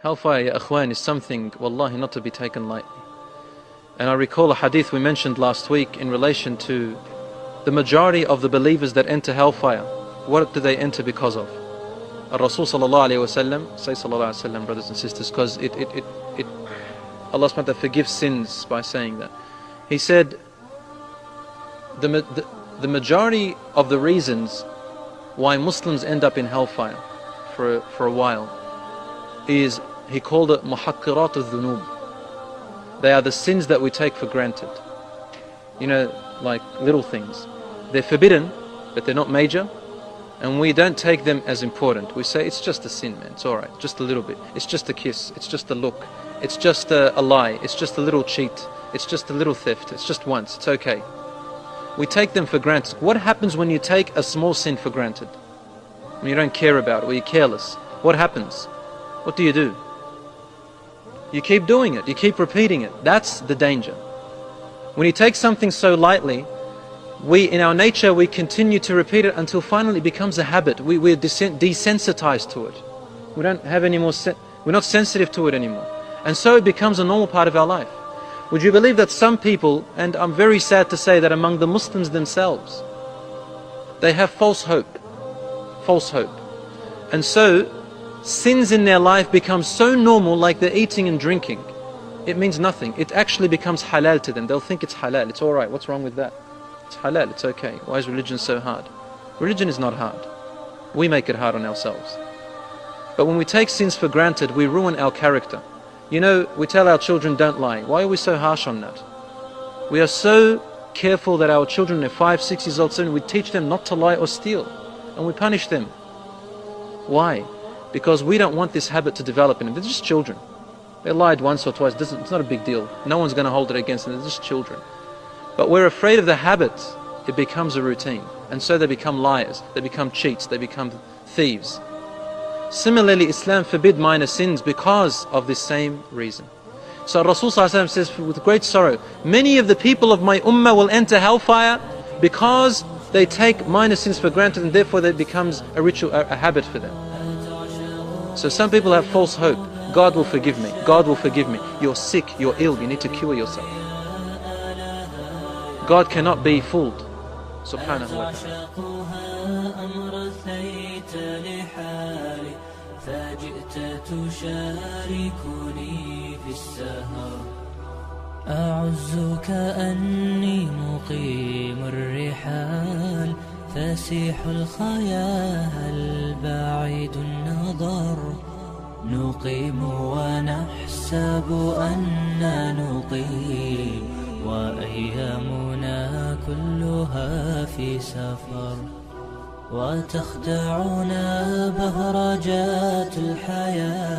Hellfire, ya akhwan, is something, wallahi, not to be taken lightly. And I recall a hadith we mentioned last week in relation to the majority of the believers that enter hellfire. What do they enter because of? Rasul sallallahu alayhi wa sallam, say sallallahu alayhi wa sallam, brothers and sisters, because Allah subhanahu wa ta'ala forgives sins by saying that. He said, the majority of the reasons why Muslims end up in hellfire for a while is, he called it muhakkirat al-dhunub. They are the sins that we take for granted. You know, like little things. They're forbidden, but they're not major, and we don't take them as important. We say, it's just a sin, man, it's alright, just a little bit. It's just a kiss, it's just a look, it's just a lie, it's just a little cheat, it's just a little theft, it's just once, it's okay. We take them for granted. What happens when you take a small sin for granted? When you don't care about it, or you're careless, what happens? What do? You keep doing it, you keep repeating it. That's the danger. When you take something so lightly, in our nature, we continue to repeat it until finally it becomes a habit. We're desensitized to it. We don't have any more, we're not sensitive to it anymore. And so it becomes a normal part of our life. Would you believe that some people, and I'm very sad to say that among the Muslims themselves, they have false hope. False hope. And so, sins in their life become so normal, like they're eating and drinking. It means nothing. It actually becomes halal to them. They'll think it's halal. It's alright. What's wrong with that? It's halal. It's okay. Why is religion so hard? Religion is not hard. We make it hard on ourselves. But when we take sins for granted, we ruin our character. You know, we tell our children, don't lie. Why are we so harsh on that? We are so careful that our children, they're 5, 6 years old, 7, we teach them not to lie or steal. And we punish them. Why? Because we don't want this habit to develop in them. They're just children. They lied once or twice. It's not a big deal. No one's going to hold it against them. They're just children. But we're afraid of the habit. It becomes a routine. And so they become liars. They become cheats. They become thieves. Similarly, Islam forbid minor sins because of this same reason. So Rasul says with great sorrow, many of the people of my ummah will enter hellfire because they take minor sins for granted, and therefore that becomes a ritual, a habit for them. So some people have false hope. God will forgive me. God will forgive me. You're sick, you're ill, you need to cure yourself. God cannot be fooled. Subhanahu wa ta'ala. فجئت تشاركني في السهر أعز كأني مقيم الرحال فسيح الخيال بعيد النظر نقيم ونحسب أننا نقيم وأيامنا كلها في سفر وتخدعنا بهرجات الحياة